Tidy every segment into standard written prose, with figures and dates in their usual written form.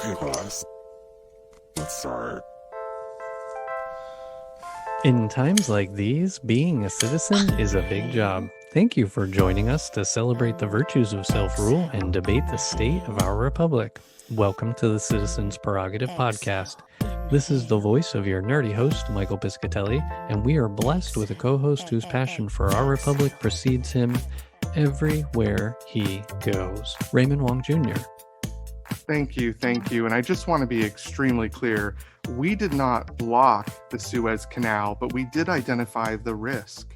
Hey guys, let's start. In times like these, being a citizen is a big job. Thank you for joining us to celebrate the virtues of self rule and debate the state of our republic. Welcome to the Citizens Prerogative Podcast. This is the voice of your nerdy host, Michael Piscatelli, and we are blessed with a co host whose passion for our republic precedes him everywhere he goes, Raymond Wong Jr. Thank you. And I just want to be extremely clear. We did not block the Suez Canal, but we did identify the risk.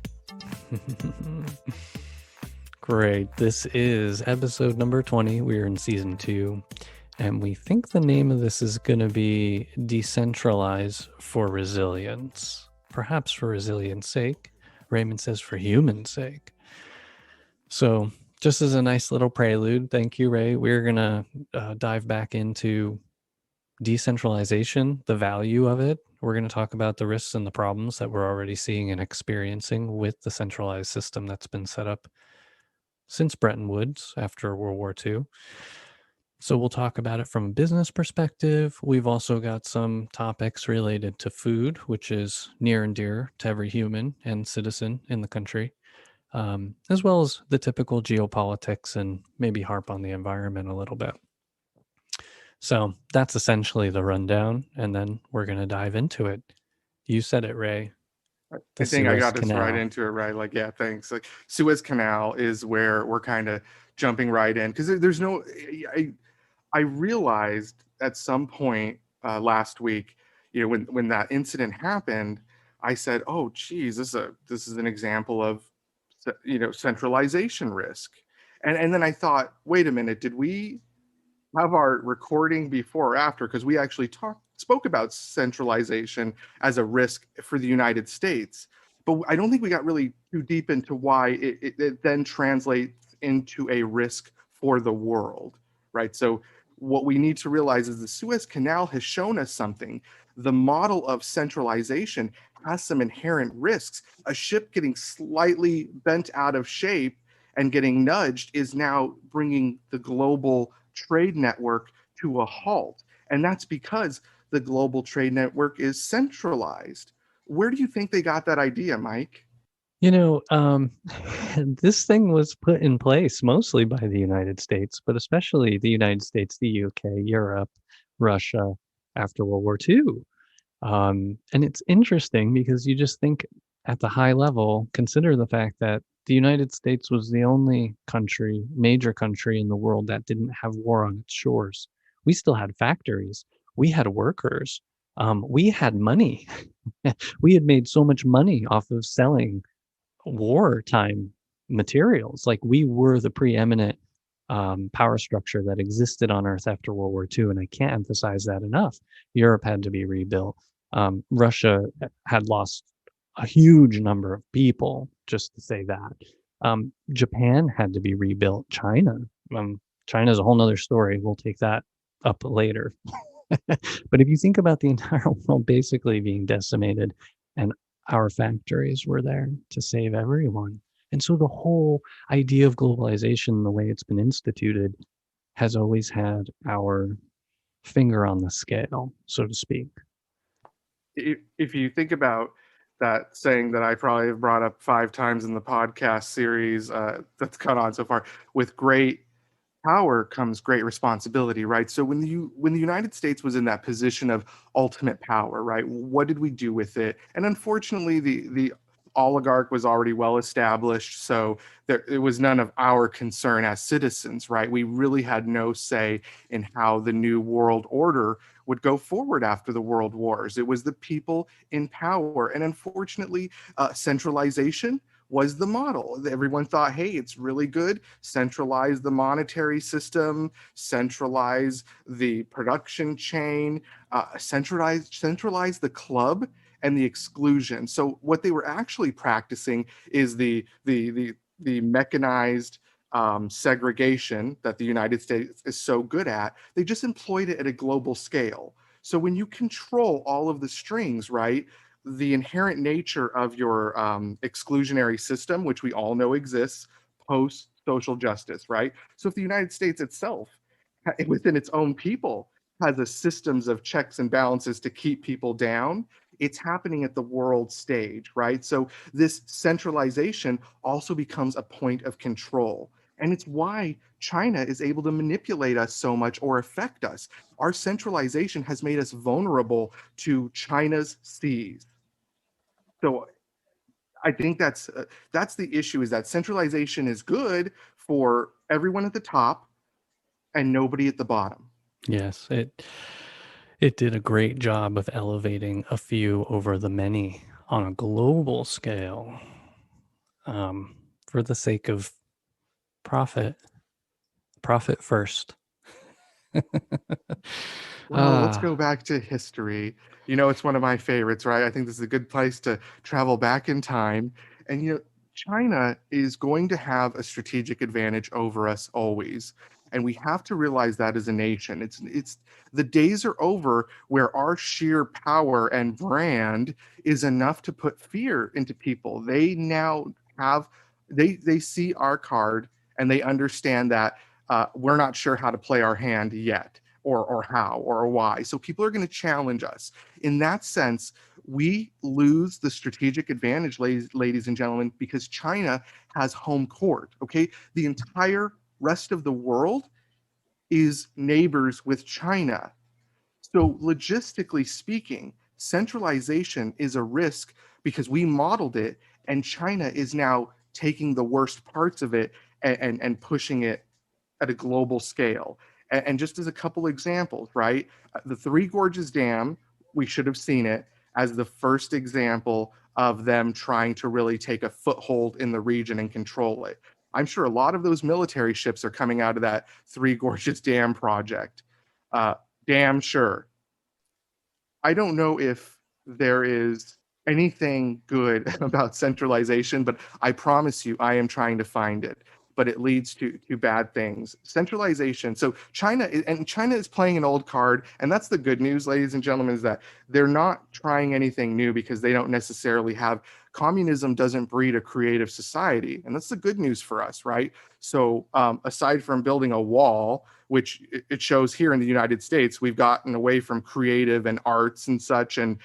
Great. This is episode number 20. We're in season 2. And we think the name of this is going to be Decentralized for Resilience. Perhaps for resilience sake. Raymond says for human sake. So just as a nice little prelude, thank you, Ray. We're going to dive back into decentralization, the value of it. We're going to talk about the risks and the problems that we're already seeing and experiencing with the centralized system that's been set up since Bretton Woods after World War II. So we'll talk about it from a business perspective. We've also got some topics related to food, which is near and dear to every human and citizen in the country. As well as the typical geopolitics and maybe harp on the environment a little bit. So that's essentially the rundown, and then we're going to dive into it. You said it, Ray. I think I got us right into it, right? Like, yeah, thanks. Like, Suez Canal is where we're kind of jumping right in because there's no. I realized at some point last week, when that incident happened, I said, "Oh, geez, this is an example of centralization risk." And then I thought, wait a minute, did we have our recording before or after? Because we actually spoke about centralization as a risk for the United States, but I don't think we got really too deep into why it then translates into a risk for the world, right? So what we need to realize is the Suez Canal has shown us something. The model of centralization has some inherent risks. A ship getting slightly bent out of shape and getting nudged is now bringing the global trade network to a halt. And that's because the global trade network is centralized. Where do you think they got that idea, Mike? This thing was put in place mostly by the United States, but especially the United States, the UK, Europe, Russia after World War II. And it's interesting because you just think at the high level, consider the fact that the United States was the only major country in the world that didn't have war on its shores. We still had factories. We had workers. We had money. We had made so much money off of selling wartime materials. Like we were the preeminent power structure that existed on Earth after World War II. And I can't emphasize that enough. Europe had to be rebuilt. Russia had lost a huge number of people, just to say that. Japan had to be rebuilt. China is a whole nother story. We'll take that up later. But if you think about the entire world basically being decimated, and our factories were there to save everyone. And so the whole idea of globalization, the way it's been instituted, has always had our finger on the scale, so to speak. If you think about that saying that I probably have brought up 5 times in the podcast series that's gone on so far, with great power comes great responsibility, right? So when the United States was in that position of ultimate power, right, what did we do with it? And unfortunately, the oligarch was already well established, so it was none of our concern as citizens, right? We really had no say in how the new world order would go forward after the world wars. It was the people in power, and unfortunately, centralization was the model. Everyone thought, hey, it's really good. Centralize the monetary system, centralize the production chain, centralize the club and the exclusion. So what they were actually practicing is the mechanized segregation that the United States is so good at. They just employed it at a global scale. So when you control all of the strings, right, the inherent nature of your exclusionary system, which we all know exists post social justice, right? So if the United States itself, within its own people, has a systems of checks and balances to keep people down. It's happening at the world stage, right? So this centralization also becomes a point of control. And it's why China is able to manipulate us so much or affect us. Our centralization has made us vulnerable to China's seas. So I think that's the issue, is that centralization is good for everyone at the top and nobody at the bottom. Yes, it did a great job of elevating a few over the many on a global scale, for the sake of profit. Profit first. Well, let's go back to history. It's one of my favorites, right? I think this is a good place to travel back in time. And, China is going to have a strategic advantage over us always. And we have to realize that as a nation. It's the days are over where our sheer power and brand is enough to put fear into people. They now have they see our card and they understand that we're not sure how to play our hand yet, or how or why. So people are going to challenge us. In that sense, we lose the strategic advantage, ladies and gentlemen, because China has home court. Okay, the entire rest of the world is neighbors with China. So logistically speaking, centralization is a risk because we modeled it, and China is now taking the worst parts of it and pushing it at a global scale. And just as a couple examples, right? The Three Gorges Dam, we should have seen it as the first example of them trying to really take a foothold in the region and control it. I'm sure a lot of those military ships are coming out of that Three Gorges Dam project. Damn sure. I don't know if there is anything good about centralization, but I promise you, I am trying to find it. But it leads to bad things. Centralization. So China is playing an old card, and that's the good news, ladies and gentlemen, is that they're not trying anything new because they don't necessarily have. Communism doesn't breed a creative society, and that's the good news for us, right? So aside from building a wall, which it shows here in the United States, we've gotten away from creative and arts and such, and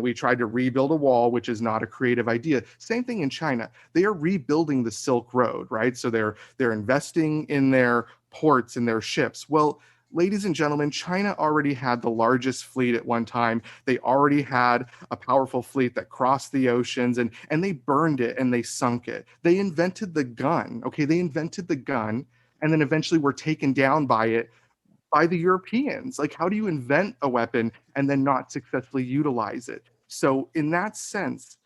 we tried to rebuild a wall, which is not a creative idea. Same thing in China. They are rebuilding the Silk Road, right? So they're investing in their ports and their ships. Well, ladies and gentlemen, China already had the largest fleet at one time. They already had a powerful fleet that crossed the oceans, and they burned it and they sunk it. They invented the gun. Okay, they invented the gun, and then eventually were taken down by the Europeans. Like, how do you invent a weapon and then not successfully utilize it? So, in that sense,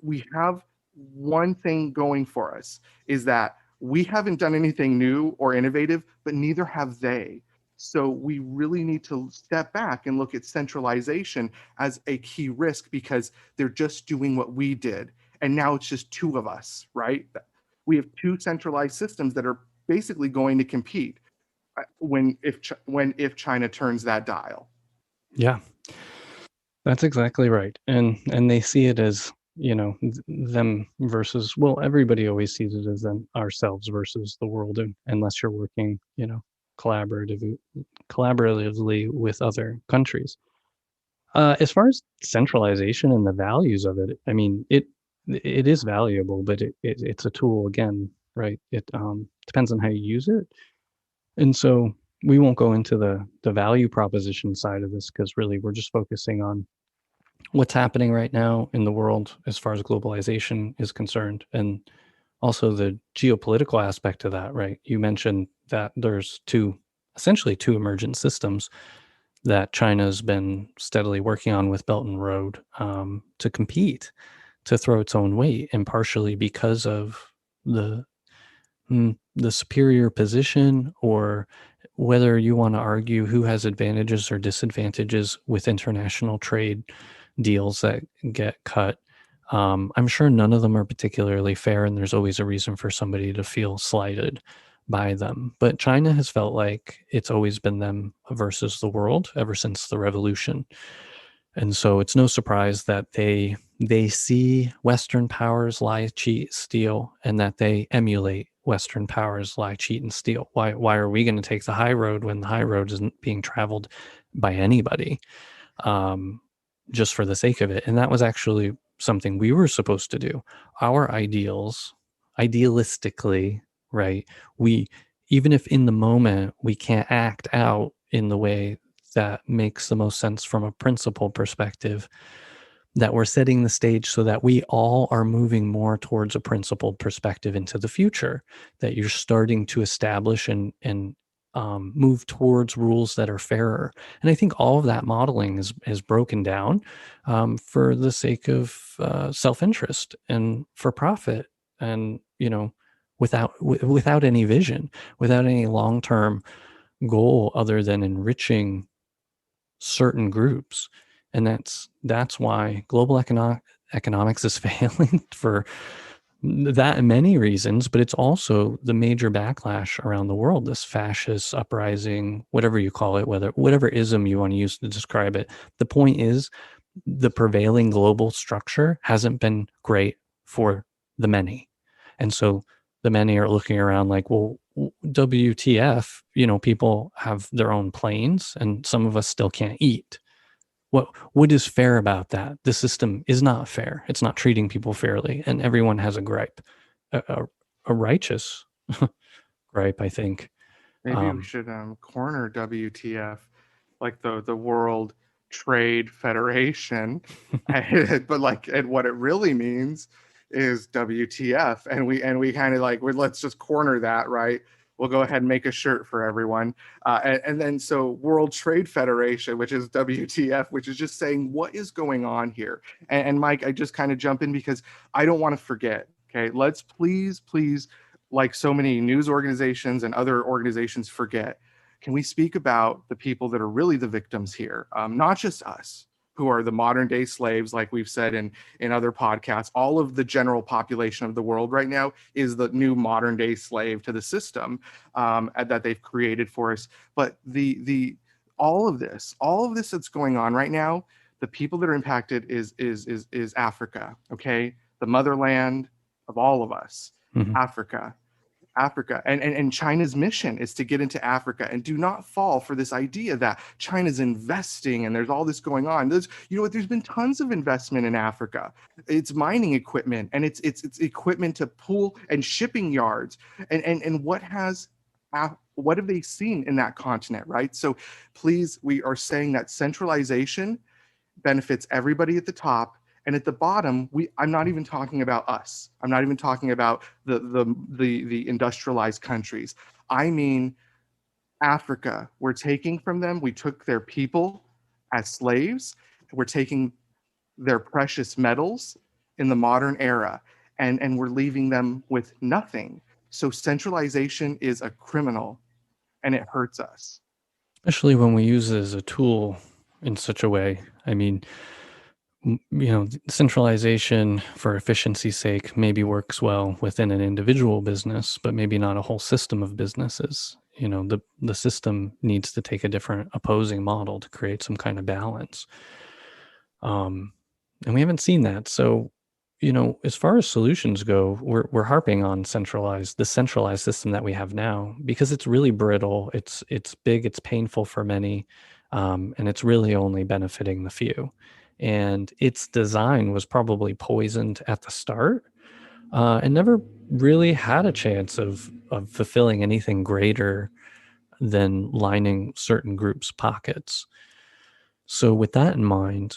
we have one thing going for us, is that we haven't done anything new or innovative, but neither have they. So, we really need to step back and look at centralization as a key risk, because they're just doing what we did. And now it's just two of us, right? We have two centralized systems that are basically going to compete when if China turns that dial. Yeah, that's exactly right. And they see it as, them versus, well, everybody always sees it as them, ourselves versus the world, unless you're working, collaboratively with other countries. As far as centralization and the values of it, I mean, it is valuable, but it's a tool again, right? It depends on how you use it. And so we won't go into the value proposition side of this, because really we're just focusing on what's happening right now in the world as far as globalization is concerned, and also the geopolitical aspect of that, right? You mentioned that there's essentially two emergent systems that China's been steadily working on with Belt and Road, to compete, to throw its own weight, and partially because of the the superior position, or whether you want to argue who has advantages or disadvantages with international trade deals that get cut. I'm sure none of them are particularly fair, and there's always a reason for somebody to feel slighted by them. But China has felt like it's always been them versus the world ever since the revolution. And so it's no surprise that they see Western powers lie, cheat, steal, and that they emulate Western powers lie, cheat, and steal? Why are we going to take the high road when the high road isn't being traveled by anybody, just for the sake of it? And that was actually something we were supposed to do. Our ideals, idealistically, right? We, even if in the moment we can't act out in the way that makes the most sense from a principle perspective, that we're setting the stage so that we all are moving more towards a principled perspective into the future, that you're starting to establish and move towards rules that are fairer. And I think all of that modeling is broken down for the sake of self-interest and for profit, and without any vision, without any long-term goal other than enriching certain groups. And that's why global economics is failing for that and many reasons, but it's also the major backlash around the world, this fascist uprising, whatever you call it, whatever ism you want to use to describe it. The point is, the prevailing global structure hasn't been great for the many. And so the many are looking around like, well, WTF, people have their own planes and some of us still can't eat. What is fair about that? The system is not fair. It's not treating people fairly, and everyone has a gripe, a righteous gripe, I think. Maybe we should corner WTF, like the World Trade Federation, but and what it really means is WTF, and we kind of like, let's just corner that, right? We'll go ahead and make a shirt for everyone, and then so World Trade Federation, which is WTF, which is just saying what is going on here. And Mike, I just kind of jump in because I don't want to forget. Okay, let's please, like so many news organizations and other organizations forget, can we speak about the people that are really the victims here? Not just us, who are the modern day slaves, like we've said in other podcasts. All of the general population of the world right now is the new modern day slave to the system that they've created for us. But the all of this that's going on right now, the people that are impacted is Africa, okay? The motherland of all of us. Mhm. Africa. And China's mission is to get into Africa. And do not fall for this idea that China's investing and there's all this going on. There's been tons of investment in Africa. It's mining equipment and it's equipment to pool and shipping yards. And what have they seen in that continent, right? So please, we are saying that centralization benefits everybody at the top, and at the bottom, I'm not even talking about us. I'm not even talking about the industrialized countries. I mean Africa. We're taking from them, we took their people as slaves. We're taking their precious metals in the modern era, and we're leaving them with nothing. So centralization is a criminal and it hurts us. Especially when we use it as a tool in such a way. I mean, centralization for efficiency's sake maybe works well within an individual business, but maybe not a whole system of businesses. The system needs to take a different opposing model to create some kind of balance. And we haven't seen that. So, as far as solutions go, we're harping on the centralized system that we have now, because it's really brittle. It's big. It's painful for many, and it's really only benefiting the few. And its design was probably poisoned at the start, and never really had a chance of fulfilling anything greater than lining certain groups' pockets. So, with that in mind,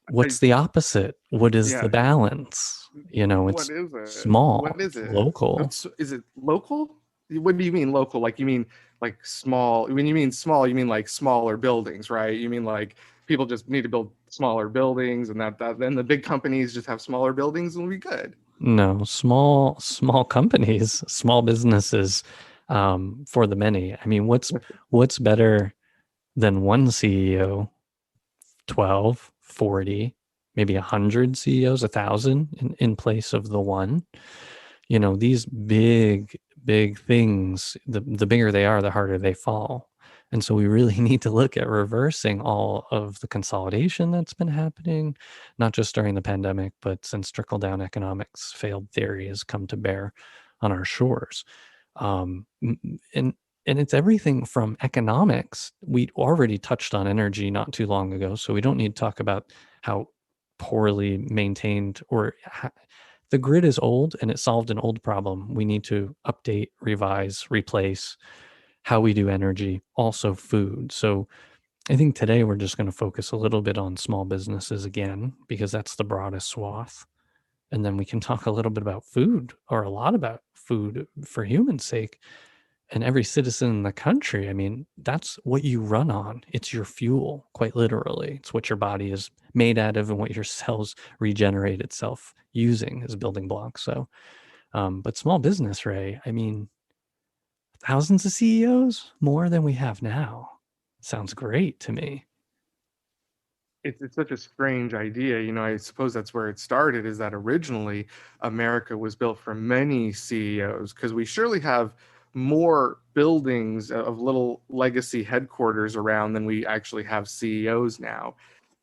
what's the opposite? What is the balance? It's What is it? small, What is it's it? local. Is it local? What do you mean local? Like you mean like small? When you mean small, you mean like smaller buildings, right? You mean like people just need to build smaller buildings, and that then the big companies just have smaller buildings and we'll be good. No, small companies, small businesses, for the many. I mean, what's better than one CEO, 12, 40, maybe 100 CEOs, 1,000 in place of the one? These big things, the bigger they are, the harder they fall. And so we really need to look at reversing all of the consolidation that's been happening, not just during the pandemic, but since trickle down economics failed theory has come to bear. on our shores. And it's everything from economics. We already touched on energy not too long ago, so we don't need to talk about how poorly maintained or the grid is old and it solved an old problem. We need to update, revise, replace how we do energy, also food. So I think today we're just going to focus a little bit on small businesses again, because that's the broadest swath. And then we can talk a little bit about food, or a lot about food for human sake. And every citizen in the country, I mean, that's what you run on. It's your fuel, quite literally. It's what your body is made out of and what your cells regenerate itself using as building blocks. So, but small business, Ray, I mean, thousands of CEOs, more than we have now. Sounds great to me. It's such a strange idea. I suppose that's where it started, is that originally America was built for many CEOs, because we surely have more buildings of little legacy headquarters around than we actually have CEOs now.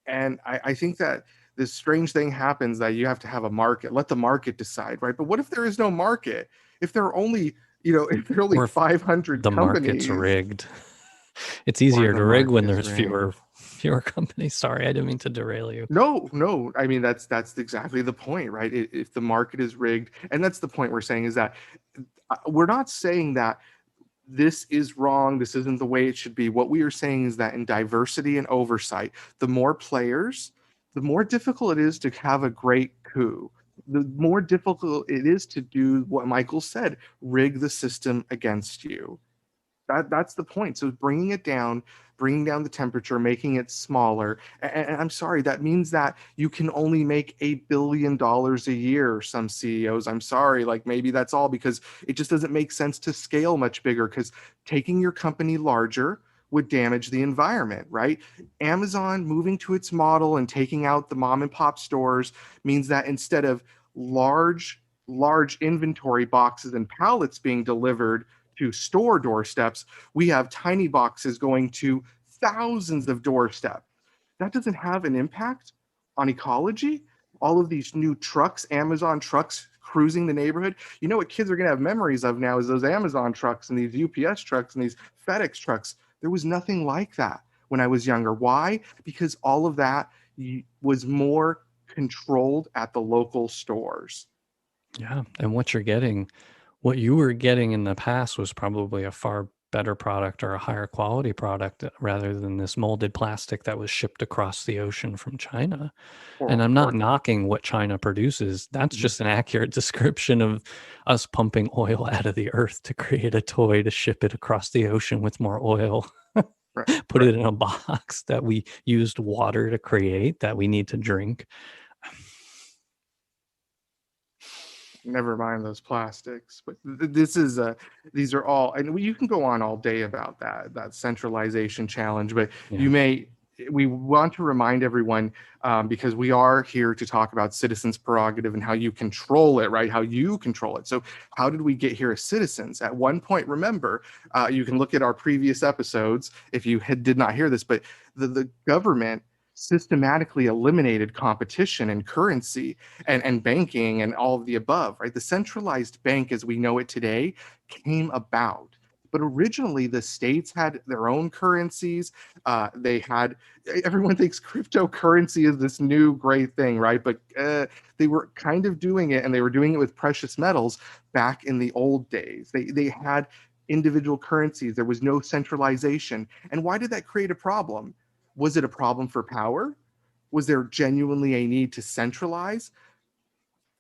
And I think that this strange thing happens, that you have to have a market, let the market decide, right? But what if there is no market? If there are only, if there are only Or if 500 the market's companies, rigged. It's or easier the to rig market when is there's rigged. fewer companies. Sorry, I didn't mean to derail you. No, no. I mean, that's exactly the point, right? If the market is rigged, and that's the point we're saying, is that we're not saying that this is wrong, this isn't the way it should be. What we are saying is that in diversity and oversight, the more players, the more difficult it is to have a great coup. The more difficult it is to do what Michael said, rig the system against you. That's the point. So bringing down the temperature, making it smaller. And I'm sorry, that means that you can only make $1 billion a year. Some CEOs, I'm sorry, like maybe that's all, because it just doesn't make sense to scale much bigger, because taking your company larger would damage the environment, right? Amazon moving to its model and taking out the mom and pop stores means that instead of large inventory boxes and pallets being delivered to store doorsteps, we have tiny boxes going to thousands of doorsteps. That doesn't have an impact on ecology. All of these new trucks, Amazon trucks cruising the neighborhood. You know what kids are going to have memories of now is those Amazon trucks and these UPS trucks and these FedEx trucks. There was nothing like that when I was younger. Why? Because all of that was more controlled at the local stores. Yeah. And what you were getting in the past was probably a far better product or a higher quality product, rather than this molded plastic that was shipped across the ocean from China. And I'm not Or knocking what China produces. That's Mhm. just an accurate description of us pumping oil out of the earth to create a toy to ship it across the ocean with more oil, Right, put right. it in a box that we used water to create that we need to drink. Never mind those plastics. But this is these are all, and you can go on all day about that centralization challenge. But Yeah. you may we want to remind everyone, because we are here to talk about citizens' prerogative and how you control it, right? How you control it. So how did we get here as citizens? At one point, remember, you can look at our previous episodes if you did not hear this, but the government systematically eliminated competition and currency and banking and all of the above, right? The centralized bank as we know it today came about. But originally, the states had their own currencies. Everyone thinks cryptocurrency is this new great thing, right? But they were kind of doing it, and they were doing it with precious metals back in the old days. They had individual currencies. There was no centralization. And why did that create a problem? Was it a problem for power? Was there genuinely a need to centralize?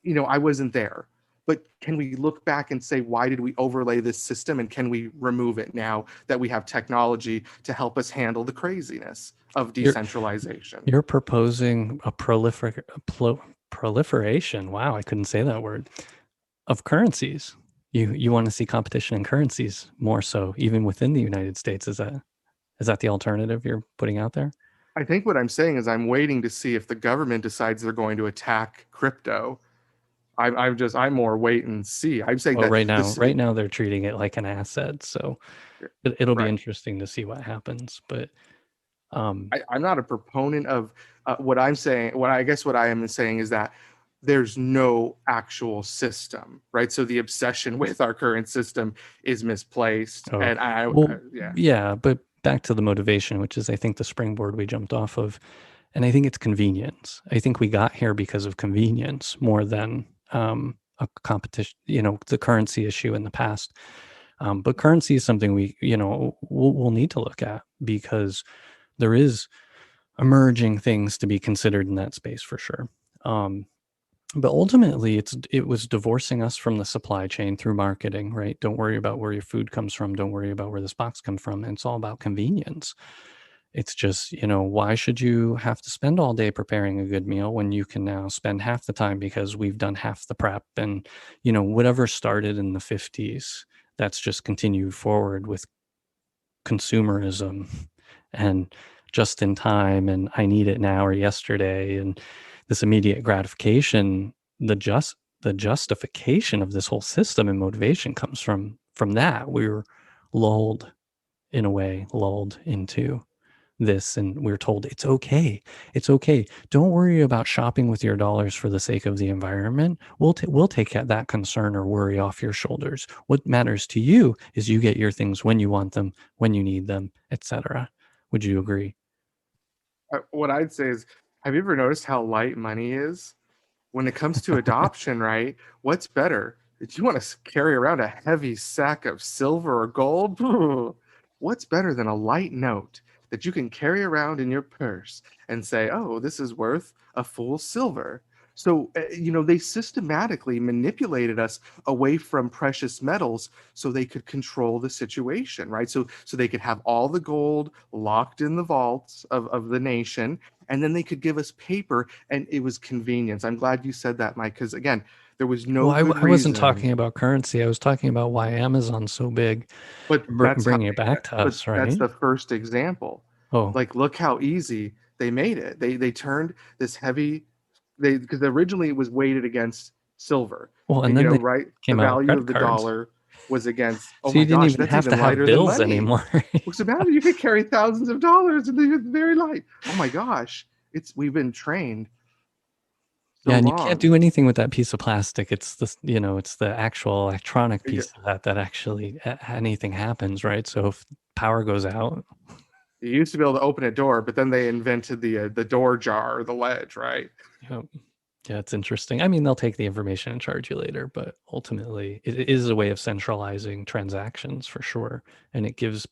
I wasn't there. But can we look back and say, why did we overlay this system, and can we remove it now that we have technology to help us handle the craziness of You're decentralization? you're proposing a proliferation. Wow, I couldn't say that word. Of currencies. You want to see competition in currencies more so, even within the United States. Is that the alternative you're putting out there? I think what I'm saying is I'm waiting to see if the government decides they're going to attack crypto. I'm more wait and see. I'm saying Well, that this, right now they're treating it like an asset, so it'll be right. interesting to see what happens. But um, I'm not a proponent of what I'm saying. What I guess what I am saying is that there's no actual system, right? So the obsession with our current system is misplaced. Oh, And well, yeah. yeah, but back to the motivation, which is, I think, the springboard we jumped off of. And I think it's convenience. I think we got here because of convenience more than a competition, the currency issue in the past. But currency is something we'll need to look at, because there is emerging things to be considered in that space for sure. But ultimately, it was divorcing us from the supply chain through marketing, right? Don't worry about where your food comes from. Don't worry about where this box comes from. And it's all about convenience. It's just, why should you have to spend all day preparing a good meal when you can now spend half the time, because we've done half the prep? And, whatever started in the 50s, that's just continued forward with consumerism and just in time, and I need it now or yesterday, and this immediate gratification. The justification of this whole system and motivation comes from that. We were lulled into this, and we're told it's okay. Don't worry about shopping with your dollars for the sake of the environment. We'll take that concern or worry off your shoulders. What matters to you is you get your things when you want them, when you need them, etc. Would you agree? What I'd say is, have you ever noticed how light money is when it comes to adoption, right? What's better? If you want to carry around a heavy sack of silver or gold, what's better than a light note that you can carry around in your purse and say, oh, this is worth a full silver? So, they systematically manipulated us away from precious metals so they could control the situation, right? So they could have all the gold locked in the vaults of the nation, and then they could give us paper, and it was convenience. I'm glad you said that, Mike, because again, there was no Well, good I wasn't reason. talking about currency. I was talking about why Amazon's so big, But that's how bringing it back to but us, that's right? the first example. Oh, Like, look how easy they made it. They turned this heavy, because originally it was weighted against silver. well, and And then they right, the came out with value of credit the cards. dollar was against, oh So my you didn't gosh, even that's have to even have lighter than bills money. anymore. What's about it? You could carry thousands of dollars and they're very light. Oh my gosh. We've been trained Yeah, so and you can't long. do anything with that piece of plastic. It's it's the actual electronic Yeah. piece of that actually anything happens, right? So if power goes out, You used to be able to open a door, but then they invented the door jar or the ledge, right? you know, yeah, it's interesting. I mean, they'll take the information and charge you later, but ultimately, it is a way of centralizing transactions for sure, and it gives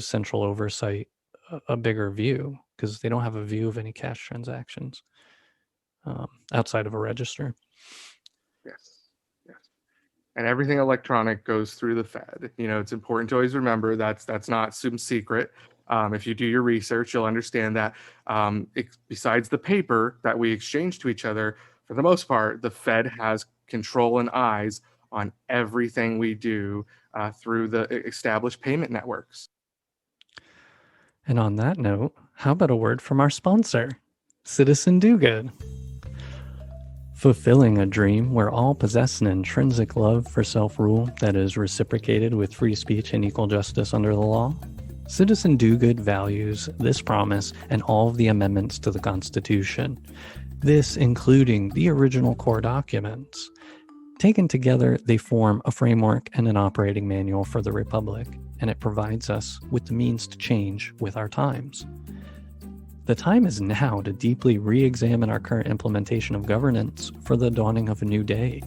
central oversight a bigger view, because they don't have a view of any cash transactions outside of a register. Yes. Yes. And everything electronic goes through the Fed. It's important to always remember that's not some secret. If you do your research, you'll understand that besides the paper that we exchange to each other, for the most part, the Fed has control and eyes on everything we do through the established payment networks. And on that note, how about a word from our sponsor, Citizen Do Good? Fulfilling a dream where all possess an intrinsic love for self-rule that is reciprocated with free speech and equal justice under the law? Citizen Do Good values this promise and all of the amendments to the Constitution, this including the original core documents. Taken together, they form a framework and an operating manual for the Republic, and it provides us with the means to change with our times. The time is now to deeply re-examine our current implementation of governance for the dawning of a new day.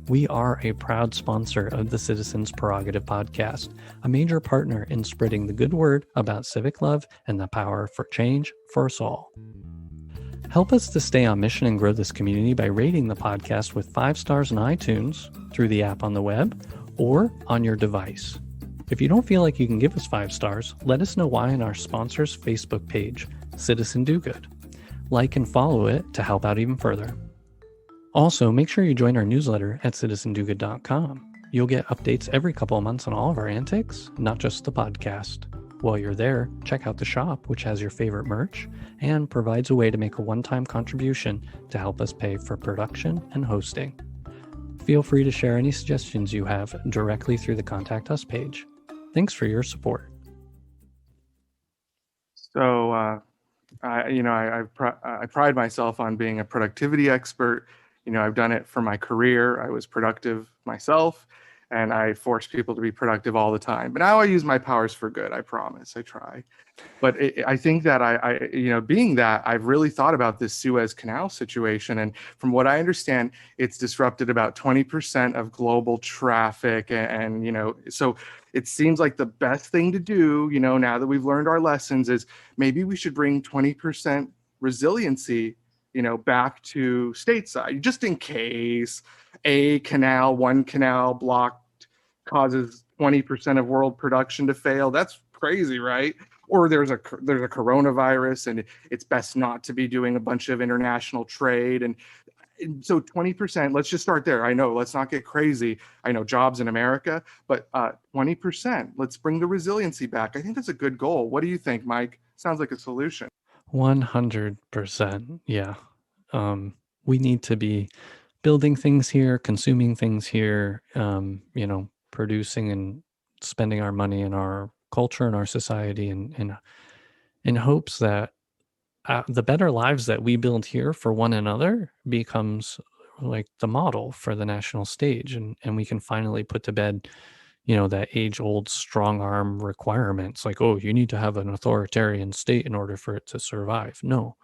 We are a proud sponsor of the Citizens Prerogative Podcast, a major partner in spreading the good word about civic love and the power for change for us all. Help us to stay on mission and grow this community by rating the podcast with 5 stars on iTunes, through the app on the web, or on your device. If you don't feel like you can give us 5 stars, let us know why on our sponsor's Facebook page, Citizen Do Good. Like and follow it to help out even further. Also, make sure you join our newsletter at citizendogood.com. You'll get updates every couple of months on all of our antics, not just the podcast. While you're there, check out the shop, which has your favorite merch and provides a way to make a one-time contribution to help us pay for production and hosting. Feel free to share any suggestions you have directly through the Contact Us page. Thanks for your support. So I pride myself on being a productivity expert. I've done it for my career. I was productive myself, and I force people to be productive all the time. But now I use my powers for good. I promise. I try. But I think that being that, I've really thought about this Suez Canal situation, and from what I understand, it's disrupted about 20% of global traffic, and so it seems like the best thing to do, now that we've learned our lessons, is maybe we should bring 20% resiliency, back to stateside, just in case one canal blocked causes 20% of world production to fail. That's crazy, right? Or there's a coronavirus, and it's best not to be doing a bunch of international trade. And so 20%, let's just start there. I know, let's not get crazy. I know jobs in America, but 20%, let's bring the resiliency back. I think that's a good goal. What do you think, Mike? Sounds like a solution. 100%. Yeah. We need to be building things here, consuming things here, producing and spending our money in our culture and our society, and in hopes that the better lives that we build here for one another becomes like the model for the national stage, and we can finally put to bed that age old strong arm requirements, like, oh, you need to have an authoritarian state in order for it to survive. No,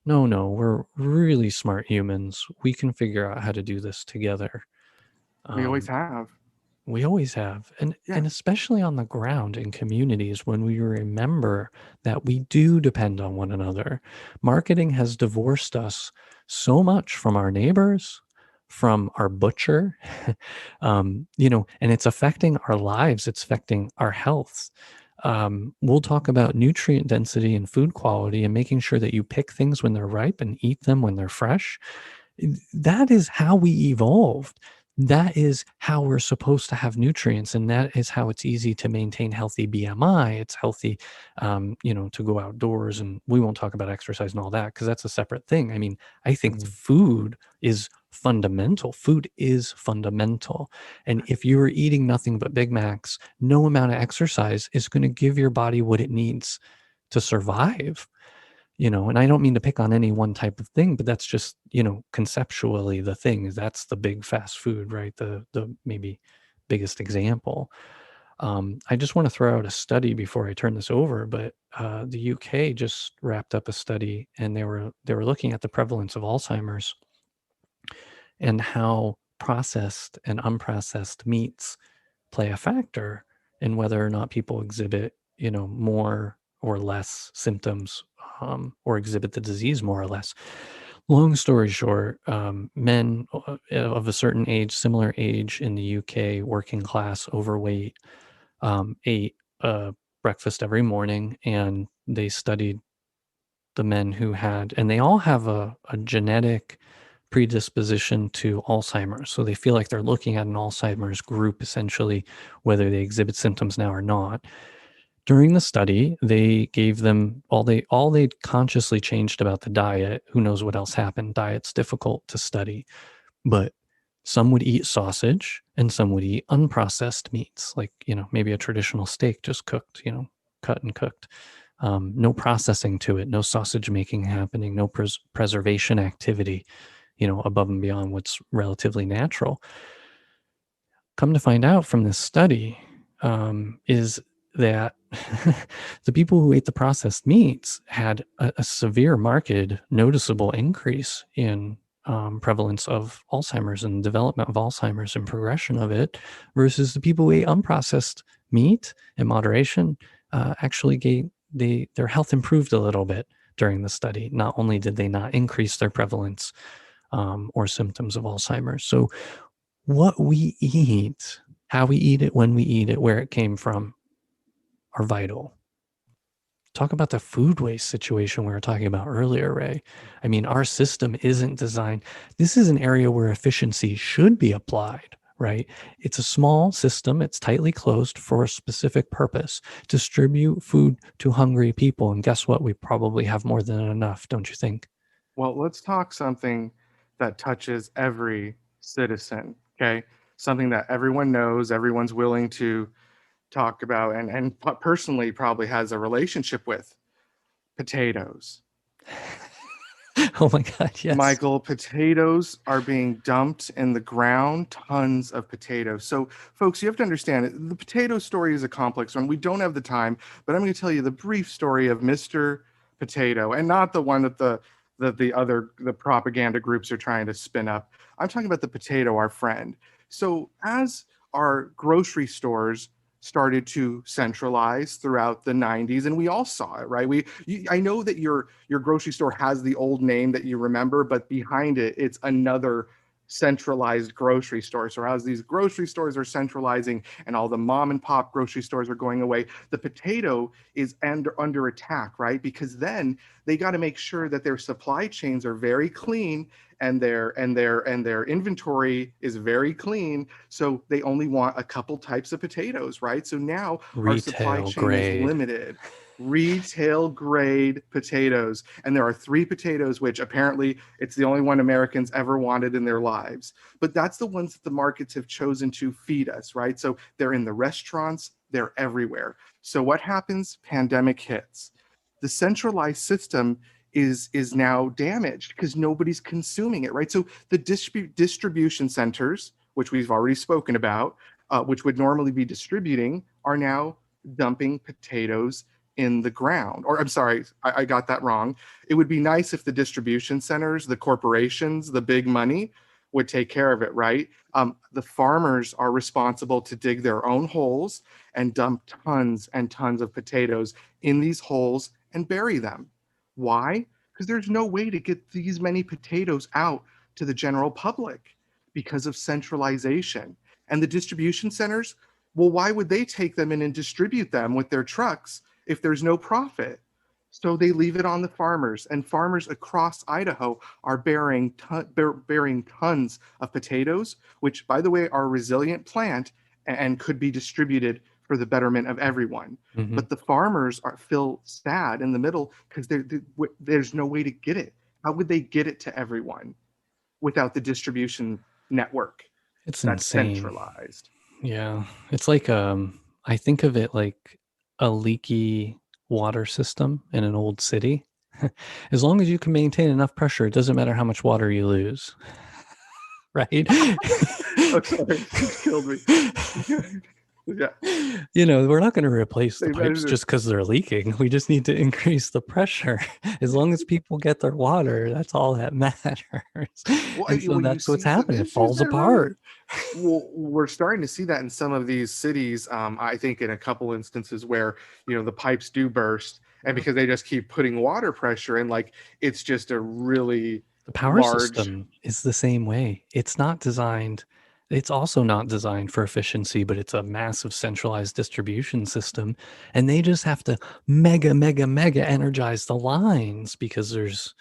we're really smart humans. We can figure out how to do this together. We always um, have. we always have. And Yeah. and especially on the ground in communities, when we remember that we do depend on one another. Marketing has divorced us so much from our neighbors, from our butcher, and it's affecting our lives, it's affecting our health. We'll talk about nutrient density and food quality and making sure that you pick things when they're ripe and eat them when they're fresh. That is how we evolved. That is how we're supposed to have nutrients, and that is how it's easy to maintain healthy BMI. It's healthy, to go outdoors, and we won't talk about exercise and all that because that's a separate thing. I mean, I think Mhm. food is fundamental. Food is fundamental, and if you are eating nothing but Big Macs, no amount of exercise is going to give your body what it needs to survive. And I don't mean to pick on any one type of thing, but that's just, conceptually the thing is that's the big fast food, right? The maybe biggest example. I just want to throw out a study before I turn this over, but the UK just wrapped up a study, and they were looking at the prevalence of Alzheimer's and how processed and unprocessed meats play a factor in whether or not people exhibit, more or less symptoms, or exhibit the disease more or less. Long story short, men of a certain age, similar age in the UK, working class, overweight, ate breakfast every morning, and they studied the men who had, and they all have a genetic predisposition to Alzheimer's. So they feel like they're looking at an Alzheimer's group, essentially, whether they exhibit symptoms now or not. During the study, they gave them all they consciously changed about the diet. Who knows what else happened? Diet's difficult to study, but some would eat sausage and some would eat unprocessed meats, like, maybe a traditional steak just cooked, cut and cooked. No processing to it, no sausage making happening, no preservation activity, above and beyond what's relatively natural. Come to find out from this study, is that the people who ate the processed meats had a severe, marked, noticeable increase in prevalence of Alzheimer's and development of Alzheimer's and progression of it, versus the people who ate unprocessed meat in moderation. Actually, their health improved a little bit during the study. Not only did they not increase their prevalence or symptoms of Alzheimer's. So what we eat, how we eat it, when we eat it, where it came from, are vital. Talk about the food waste situation we were talking about earlier, Ray. I mean, our system isn't designed. This is an area where efficiency should be applied, right? It's a small system. It's tightly closed for a specific purpose. Distribute food to hungry people. And guess what? We probably have more than enough, don't you think? Well, let's talk something that touches every citizen, okay? Something that everyone knows, everyone's willing to talk about, and personally probably has a relationship with: potatoes. Oh my God, yes. Michael, potatoes are being dumped in the ground, tons of potatoes. So, folks, you have to understand the potato story is a complex one. We don't have the time, but I'm going to tell you the brief story of Mr. Potato, and not the one that the propaganda groups are trying to spin up. I'm talking about the potato, our friend. So, as our grocery stores started to centralize throughout the 90s, and we all saw it, right? I know that your grocery store has the old name that you remember, but behind it it's another centralized grocery store. So as these grocery stores are centralizing and all the mom and pop grocery stores are going away, the potato is under attack, right? Because then they got to make sure that their supply chains are very clean, and their inventory is very clean, so they only want a couple types of potatoes, right? So now our supply Retail chain is grade. limited. Retail grade potatoes, and there are three potatoes which apparently it's the only one Americans ever wanted in their lives, but that's the ones that the markets have chosen to feed us, right? So they're in the restaurants, they're everywhere. So what happens? Pandemic hits. The centralized system is now damaged because nobody's consuming it, right? So the distribution centers, which we've already spoken about, which would normally be distributing, are now dumping potatoes in the ground. Or I'm sorry, I got that wrong. It would be nice if the distribution centers, the corporations, the big money would take care of it, right? The farmers are responsible to dig their own holes and dump tons and tons of potatoes in these holes and bury them. Why? Because there's no way to get these many potatoes out to the general public because of centralization. And the distribution centers, well, why would they take them in and distribute them with their trucks if there's no profit? So they leave it on the farmers, and farmers across Idaho are bearing tons of potatoes, which, by the way, are a resilient plant and could be distributed for the betterment of everyone. Mhm. But the farmers feel sad in the middle because there's no way to get it. How would they get it to everyone without the distribution network It's that's insane. centralized? Yeah. It's like I think of it like a leaky water system in an old city. As long as you can maintain enough pressure, it doesn't matter how much water you lose. Right? Oh, sorry, you killed me. Yeah, You know, we're not going to replace the they pipes measure. just because they're leaking. We just need to increase the pressure. As long as people get their water, that's all that matters. And so Well, you that's what's see some happening. It issues falls there, right? apart. Well, we're starting to see that in some of these cities. I think in a couple instances where the pipes do burst, and Mhm. because they just keep putting water pressure in, like it's just a really The power large. system is the same way. It's also not designed for efficiency, but it's a massive centralized distribution system. And they just have to mega energize the lines because there's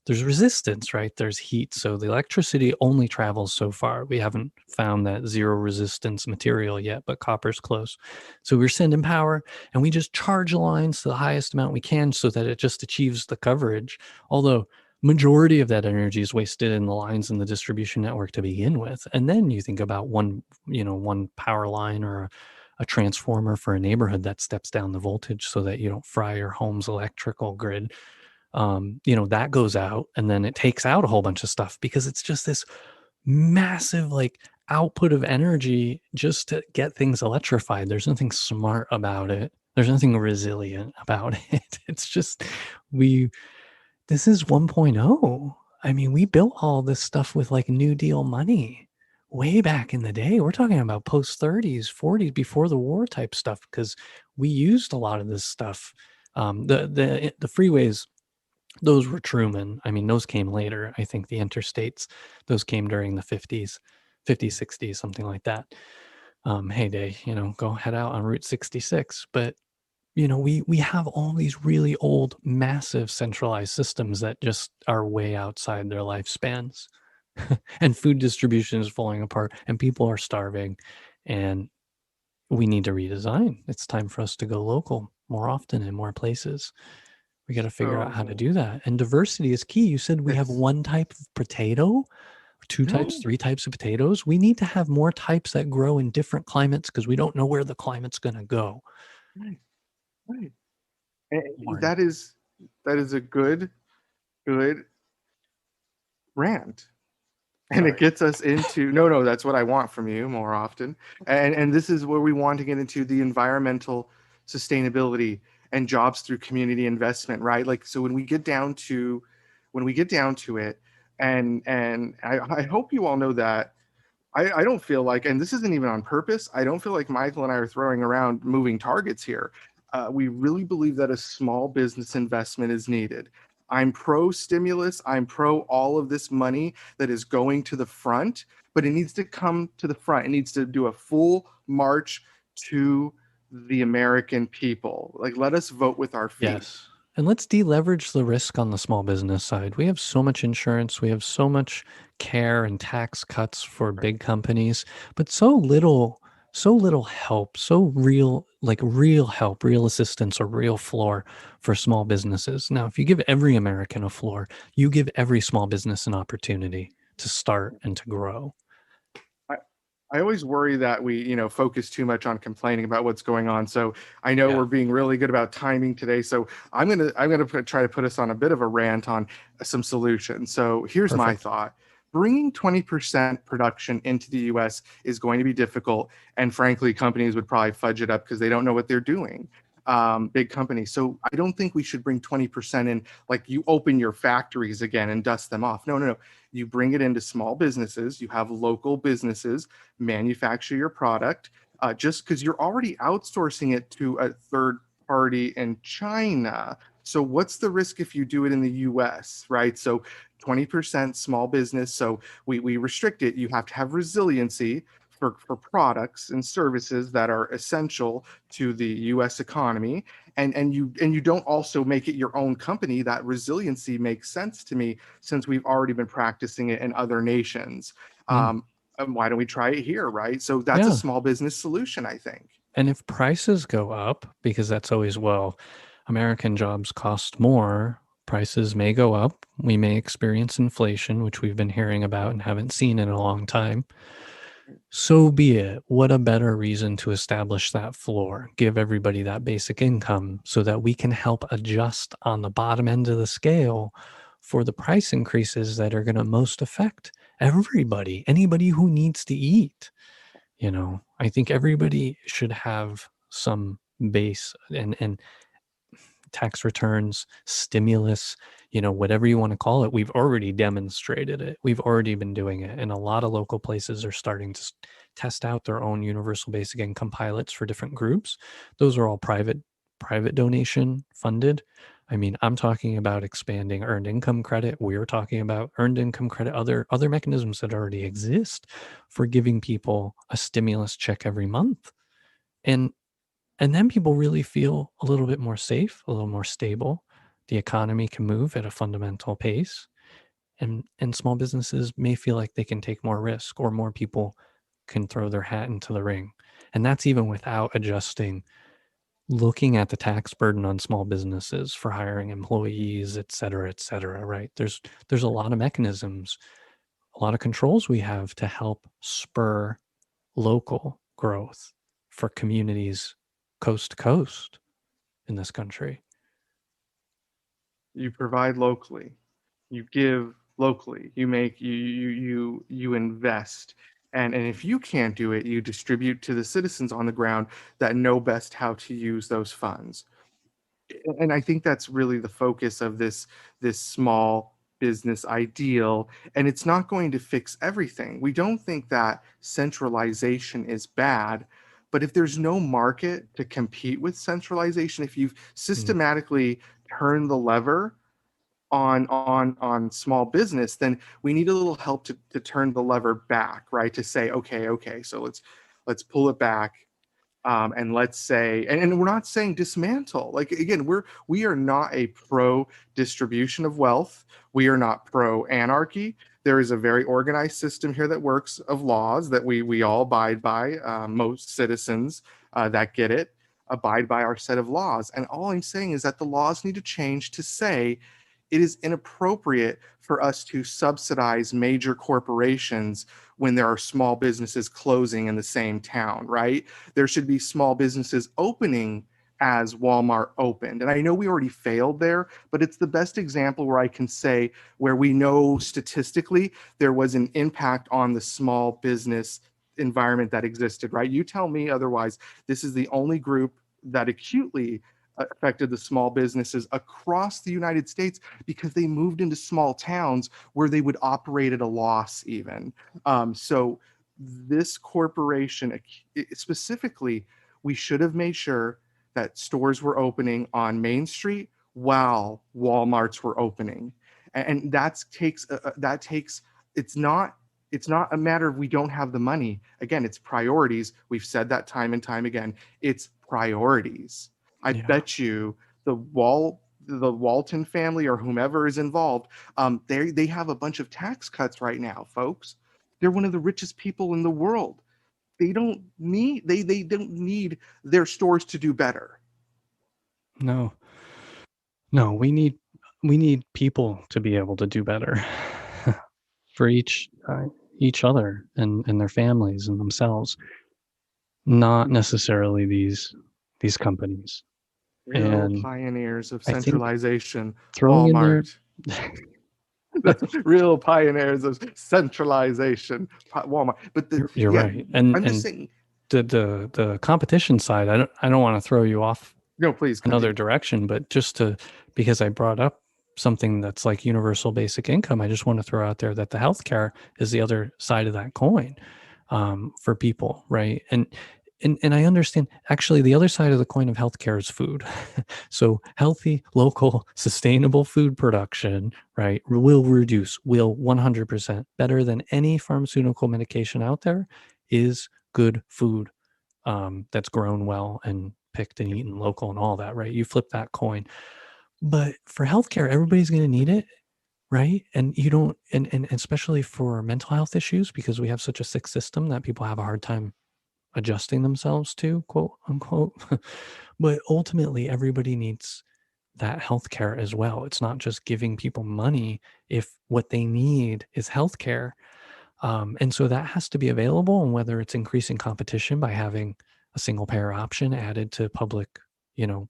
resistance, right? There's heat. So the electricity only travels so far. We haven't found that zero resistance material yet, but copper's close. So we're sending power and we just charge lines to the highest amount we can so that it just achieves the coverage. Although majority of that energy is wasted in the lines in the distribution network to begin with, and then you think about one power line or a transformer for a neighborhood that steps down the voltage so that you don't fry your home's electrical grid. That goes out and then it takes out a whole bunch of stuff because it's just this massive like output of energy just to get things electrified. There's nothing smart about it. There's nothing resilient about it. It's just we this is 1.0. I mean, we built all this stuff with like New Deal money way back in the day. We're talking about post 30s, 40s, before the war type stuff because we used a lot of this stuff. The freeways, those were Truman. I mean, those came later. I think the interstates, those came during the 50s, 50s, 60s, something like that. Heyday, go head out on Route 66. But we have all these really old, massive centralized systems that just are way outside their lifespans. And food distribution is falling apart and people are starving. And we need to redesign. It's time for us to go local more often in more places. We got to figure out how to So do that. And diversity is key. You said we have it's one type of potato, two types, no, three types of potatoes. We need to have more types that grow in different climates because we don't know where the climate's going to go. right, right. More. That is a good good rant. And it Sorry. gets us into no, that's what I want from you more often. And this is where we want to get into the environmental sustainability and jobs through community investment, right? Like so when we get down to it, and I hope you all know that I don't feel like, and this isn't even on purpose, I don't feel like Michael and I are throwing around moving targets here. We really believe that a small business investment is needed. I'm pro stimulus. I'm pro all of this money that is going to the front, but it needs to come to the front. It needs to do a full march to the American people. Like, let us vote with our feet. Yes. And let's deleverage the risk on the small business side. We have so much insurance, we have so much care and tax cuts for big companies, but so little help, so real, like real help, real assistance, or real floor for small businesses. Now, if you give every American a floor, you give every small business an opportunity to start and to grow. I, I always worry that we, focus too much on complaining about what's going on. So I know Yeah, we're being really good about timing today. So I'm gonna try to put us on a bit of a rant on some solutions. So here's my perfect. thought. Bringing 20% production into the US is going to be difficult. And frankly, companies would probably fudge it up because they don't know what they're doing. Big companies. So I don't think we should bring 20% in, like you open your factories again and dust them off. No, no, no. You bring it into small businesses. You have local businesses manufacture your product, just because you're already outsourcing it to a third party in China. So what's the risk if you do it in the US, right? So 20% small business. So we restrict it. You have to have resiliency for products and services that are essential to the US economy. And you don't also make it your own company. That resiliency makes sense to me since we've already been practicing it in other nations. Mm, And why don't we try it here, right? So that's a yeah. small business solution, I think. And if prices go up, because that's always, well, American jobs cost more, prices may go up. We may experience inflation, which we've been hearing about and haven't seen in a long time. So be it. What a better reason to establish that floor, give everybody that basic income so that we can help adjust on the bottom end of the scale for the price increases that are going to most affect everybody, anybody who needs to eat. I think everybody should have some base and tax returns, stimulus, whatever you want to call it. We've already demonstrated it. We've already been doing it. And a lot of local places are starting to test out their own universal basic income pilots for different groups. Those are all private donation funded. I mean, I'm talking about expanding earned income credit. We're talking about earned income credit, other mechanisms that already exist for giving people a stimulus check every month. And and then people really feel a little bit more safe, a little more stable. The economy can move at a fundamental pace, and small businesses may feel like they can take more risk, or more people can throw their hat into the ring. And that's even without adjusting, looking at the tax burden on small businesses for hiring employees, et cetera, right? There's a lot of mechanisms, a lot of controls we have to help spur local growth for communities coast to coast in this country. You provide locally, you give locally, you invest. And if you can't do it, you distribute to the citizens on the ground that know best how to use those funds. And I think that's really the focus of this small business ideal. And it's not going to fix everything. We don't think that centralization is bad, but if there's no market to compete with centralization, if you've Mm, systematically turned the lever on small business, then we need a little help to turn the lever back, right? To say, okay, so let's pull it back, and let's say, and we're not saying dismantle. Like again, we are not a pro distribution of wealth. We are not pro anarchy. There is a very organized system here that works of laws that we all abide by. Most citizens that get it abide by our set of laws. And all I'm saying is that the laws need to change to say it is inappropriate for us to subsidize major corporations when there are small businesses closing in the same town, right? There should be small businesses opening as Walmart opened. And I know we already failed there, but it's the best example where I can say where we know statistically there was an impact on the small business environment that existed, right? You tell me otherwise. This is the only group that acutely affected the small businesses across the United States because they moved into small towns where they would operate at a loss even. So this corporation specifically, we should have made sure that stores were opening on Main Street while Walmarts were opening. And that takes it's not a matter of we don't have the money. Again, it's priorities. We've said that time and time again. It's priorities. I Yeah. bet you the Walton family or whomever is involved, they have a bunch of tax cuts right now, folks. They're one of the richest people in the world. They don't need their stores to do better. No, we need people to be able to do better for each other and their families and themselves, not necessarily these companies. Real And pioneers of I think centralization, throwing in there, Walmart. That's real pioneers of centralization, Walmart. But you're yeah, right. I'm just And saying. the competition side, I don't want to throw you off No, please another continue. direction, but because I brought up something that's like universal basic income, I just want to throw out there that the healthcare is the other side of that coin, for people, right? And I understand actually the other side of the coin of healthcare is food. So healthy, local, sustainable food production, right, will 100% better than any pharmaceutical medication out there is good food, that's grown well and picked and eaten local and all that, right? You flip that coin. But for healthcare, everybody's going to need it, right? And you don't, and especially for mental health issues, because we have such a sick system that people have a hard time adjusting themselves to, quote unquote. But ultimately, everybody needs that healthcare as well. It's not just giving people money if what they need is healthcare. And so that has to be available, and whether it's increasing competition by having a single payer option added to public,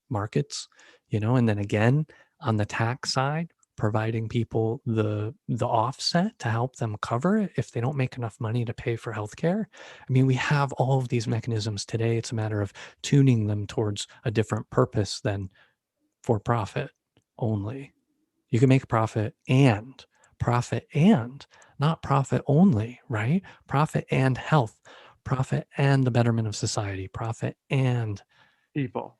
markets, and then again on the tax side, providing people the offset to help them cover it if they don't make enough money to pay for healthcare. I mean, we have all of these mechanisms today. It's a matter of tuning them towards a different purpose than for profit only. You can make profit and not profit only, right? Profit and health, profit and the betterment of society, profit and People.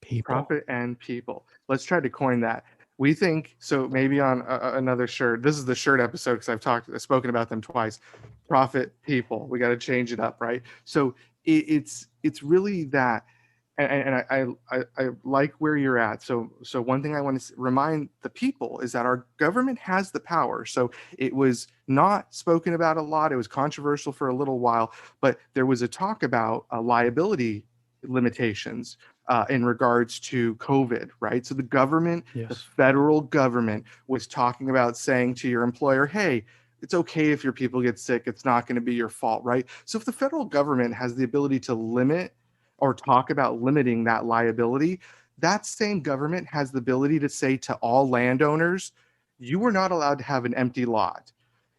people. Profit and people. Let's try to coin that. We think so. Maybe on another shirt. This is the shirt episode because I've spoken about them twice. Profit, people. We got to change it up, right? So it's really that, and I like where you're at. So one thing I want to remind the people is that our government has the power. So it was not spoken about a lot. It was controversial for a little while, but there was a talk about liability limitations in regards to COVID, right? So the Yes. federal government was talking about saying to your employer, hey, it's okay if your people get sick. It's not going to be your fault, right? So if the federal government has the ability to limit or talk about limiting that liability, that same government has the ability to say to all landowners, you are not allowed to have an empty lot.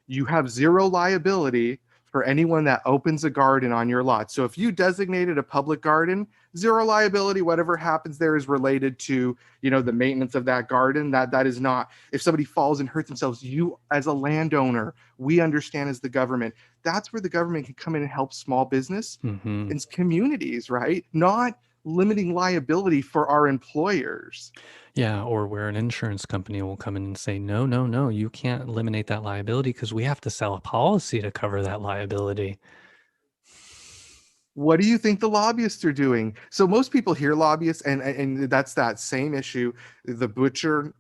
You have zero liability for anyone that opens a garden on your lot. So if you designated a public garden, zero liability. Whatever happens there is related to, the maintenance of that garden. That is not, if somebody falls and hurts themselves, you as a landowner, we understand as the government, that's where the government can come in and help small business Mm-hmm. and communities, right? Not limiting liability for our employers. Yeah, or where an insurance company will come in and say, no, no, no, you can't eliminate that liability because we have to sell a policy to cover that liability. What do you think the lobbyists are doing? So most people hear lobbyists, and that's that same issue, the butcher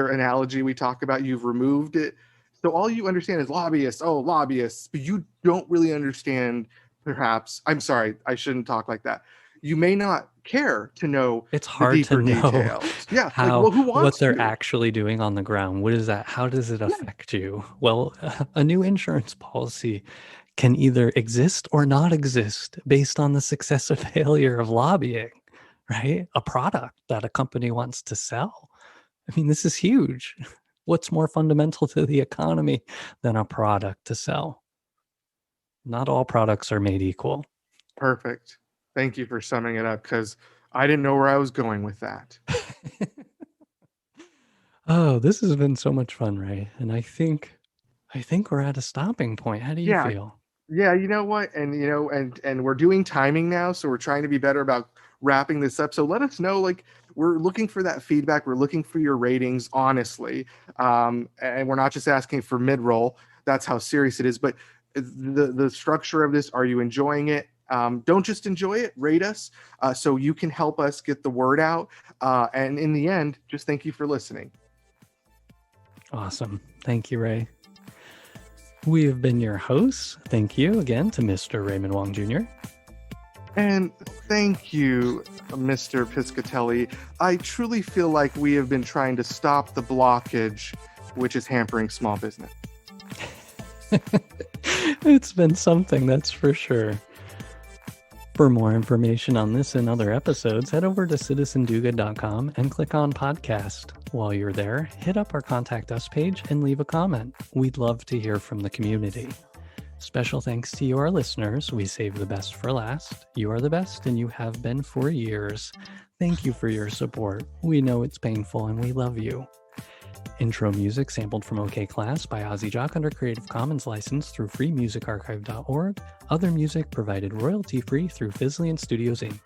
analogy we talk about. You've removed it, so all you understand is lobbyists. Oh, lobbyists, but you don't really understand. Perhaps I'm sorry, I shouldn't talk like that. You may not care to know It's the hard to deeper know details. Yeah, like how well, who what wants they're to? actually doing on the ground. What is that? How does it Yeah, affect you? Well, a new insurance policy can either exist or not exist based on the success or failure of lobbying, right? A product that a company wants to sell. I mean, this is huge. What's more fundamental to the economy than a product to sell? Not all products are made equal. Perfect. Thank you for summing it up, because I didn't know where I was going with that. Oh, this has been so much fun, Ray. And I think we're at a stopping point. How do you Yeah, feel? yeah, you know what? And we're doing timing now, so we're trying to be better about wrapping this up. So let us know, like, we're looking for that feedback. We're looking for your ratings, honestly. And we're not just asking for mid-roll. That's how serious it is. But the structure of this, are you enjoying it? Don't just enjoy it, rate us, so you can help us get the word out. And in the end, just thank you for listening. Awesome. Thank you, Ray. We have been your hosts. Thank you again to Mr. Raymond Wong Jr. And thank you, Mr. Piscatelli. I truly feel like we have been trying to stop the blockage which is hampering small business. It's been something, that's for sure. For more information on this and other episodes, head over to citizendogood.com and click on podcast. While you're there, hit up our Contact Us page and leave a comment. We'd love to hear from the community. Special thanks to you, our listeners. We save the best for last. You are the best, and you have been for years. Thank you for your support. We know it's painful, and we love you. Intro music sampled from OK Class by Ozzy Jock under Creative Commons license through freemusicarchive.org. Other music provided royalty-free through Fizzlian Studios Inc.